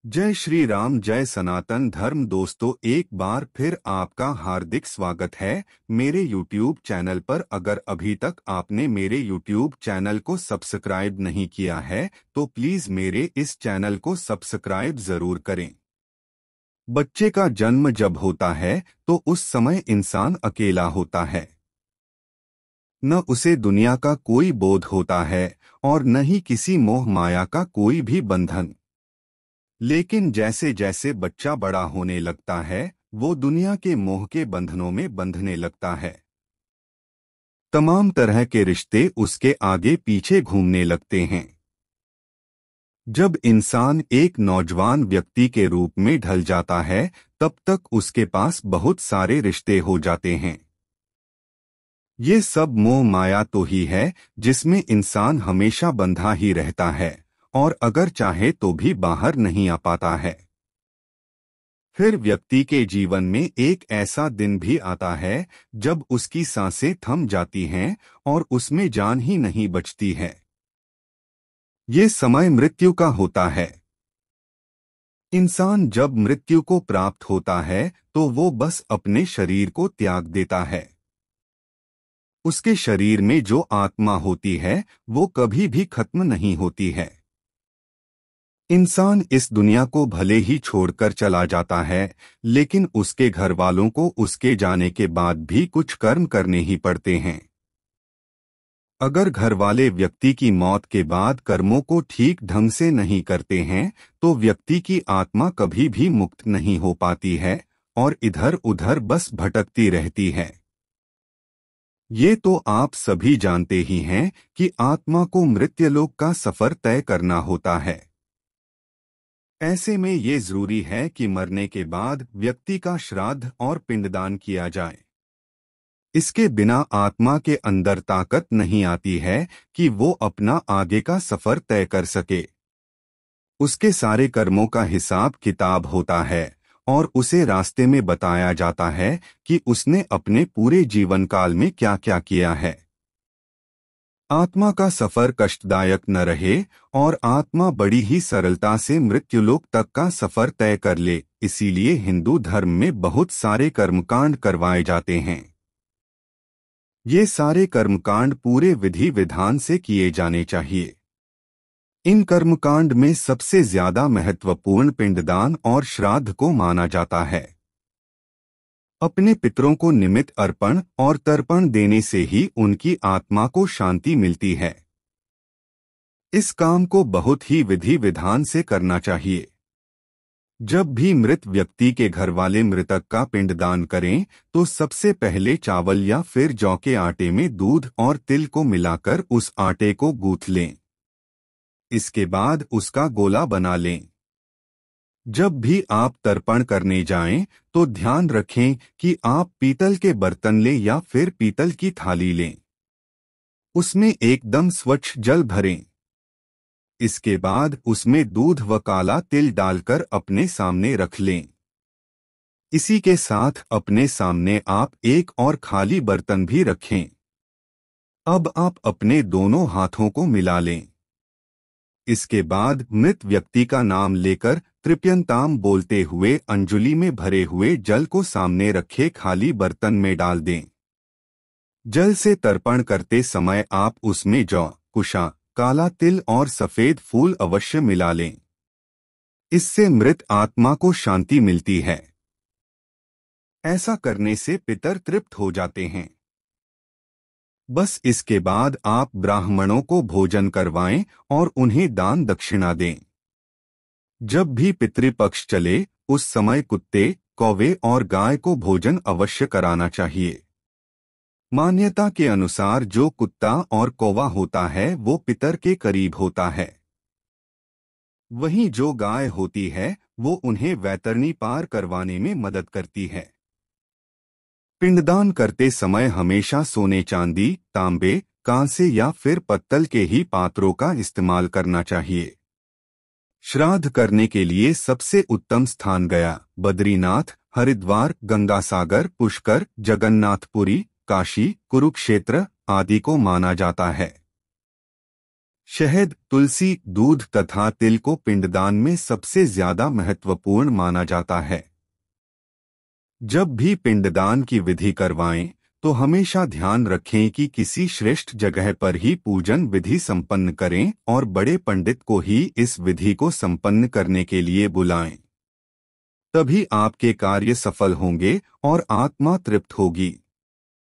जय श्री राम, जय सनातन धर्म। दोस्तों, एक बार फिर आपका हार्दिक स्वागत है मेरे YouTube चैनल पर। अगर अभी तक आपने मेरे YouTube चैनल को सब्सक्राइब नहीं किया है तो प्लीज मेरे इस चैनल को सब्सक्राइब जरूर करें। बच्चे का जन्म जब होता है तो उस समय इंसान अकेला होता है। न उसे दुनिया का कोई बोध होता है और न ही किसी मोह माया का कोई भी बंधन। लेकिन जैसे जैसे बच्चा बड़ा होने लगता है वो दुनिया के मोह के बंधनों में बंधने लगता है। तमाम तरह के रिश्ते उसके आगे पीछे घूमने लगते हैं। जब इंसान एक नौजवान व्यक्ति के रूप में ढल जाता है तब तक उसके पास बहुत सारे रिश्ते हो जाते हैं। ये सब मोह माया तो ही है जिसमें इंसान हमेशा बंधा ही रहता है और अगर चाहे तो भी बाहर नहीं आ पाता है। फिर व्यक्ति के जीवन में एक ऐसा दिन भी आता है जब उसकी सांसें थम जाती हैं और उसमें जान ही नहीं बचती है। ये समय मृत्यु का होता है। इंसान जब मृत्यु को प्राप्त होता है तो वो बस अपने शरीर को त्याग देता है। उसके शरीर में जो आत्मा होती है वो कभी भी खत्म नहीं होती है। इंसान इस दुनिया को भले ही छोड़कर चला जाता है लेकिन उसके घर वालों को उसके जाने के बाद भी कुछ कर्म करने ही पड़ते हैं। अगर घर वाले व्यक्ति की मौत के बाद कर्मों को ठीक ढंग से नहीं करते हैं तो व्यक्ति की आत्मा कभी भी मुक्त नहीं हो पाती है और इधर उधर बस भटकती रहती है। ये तो आप सभी जानते ही हैं कि आत्मा को मृत्युलोक का सफर तय करना होता है। ऐसे में ये जरूरी है कि मरने के बाद व्यक्ति का श्राद्ध और पिंडदान किया जाए। इसके बिना आत्मा के अंदर ताकत नहीं आती है कि वो अपना आगे का सफर तय कर सके। उसके सारे कर्मों का हिसाब किताब होता है और उसे रास्ते में बताया जाता है कि उसने अपने पूरे जीवन काल में क्या क्या किया है। आत्मा का सफर कष्टदायक न रहे और आत्मा बड़ी ही सरलता से मृत्युलोक तक का सफर तय कर ले, इसीलिए हिंदू धर्म में बहुत सारे कर्मकांड करवाए जाते हैं। ये सारे कर्मकांड पूरे विधि विधान से किए जाने चाहिए। इन कर्मकांड में सबसे ज्यादा महत्वपूर्ण पिंडदान और श्राद्ध को माना जाता है। अपने पितरों को निमित्त अर्पण और तर्पण देने से ही उनकी आत्मा को शांति मिलती है। इस काम को बहुत ही विधि विधान से करना चाहिए। जब भी मृत व्यक्ति के घर वाले मृतक का पिंडदान करें तो सबसे पहले चावल या फिर जौ के आटे में दूध और तिल को मिलाकर उस आटे को गूंथ लें। इसके बाद उसका गोला बना लें। जब भी आप तर्पण करने जाएं तो ध्यान रखें कि आप पीतल के बर्तन लें या फिर पीतल की थाली लें। उसमें एकदम स्वच्छ जल भरें। इसके बाद उसमें दूध व काला तिल डालकर अपने सामने रख लें। इसी के साथ अपने सामने आप एक और खाली बर्तन भी रखें। अब आप अपने दोनों हाथों को मिला लें। इसके बाद मृत व्यक्ति का नाम लेकर त्रिप्यंताम बोलते हुए अंजुलि में भरे हुए जल को सामने रखे खाली बर्तन में डाल दें। जल से तर्पण करते समय आप उसमें जौ, कुशा, काला तिल और सफेद फूल अवश्य मिला लें। इससे मृत आत्मा को शांति मिलती है। ऐसा करने से पितर तृप्त हो जाते हैं। बस इसके बाद आप ब्राह्मणों को भोजन करवाएं और उन्हें दान दक्षिणा दें। जब भी पितृपक्ष चले उस समय कुत्ते, कौवे और गाय को भोजन अवश्य कराना चाहिए। मान्यता के अनुसार जो कुत्ता और कौवा होता है वो पितर के करीब होता है। वहीं जो गाय होती है वो उन्हें वैतरणी पार करवाने में मदद करती है। पिंडदान करते समय हमेशा सोने, चांदी, तांबे, कांसे या फिर पत्तल के ही पात्रों का इस्तेमाल करना चाहिए। श्राद्ध करने के लिए सबसे उत्तम स्थान गया, बद्रीनाथ, हरिद्वार, गंगासागर, पुष्कर, जगन्नाथपुरी, काशी, कुरुक्षेत्र आदि को माना जाता है। शहद, तुलसी, दूध तथा तिल को पिंडदान में सबसे ज्यादा महत्वपूर्ण माना जाता है। जब भी पिंडदान की विधि करवाएं तो हमेशा ध्यान रखें कि किसी श्रेष्ठ जगह पर ही पूजन विधि संपन्न करें और बड़े पंडित को ही इस विधि को संपन्न करने के लिए बुलाएं। तभी आपके कार्य सफल होंगे और आत्मा तृप्त होगी।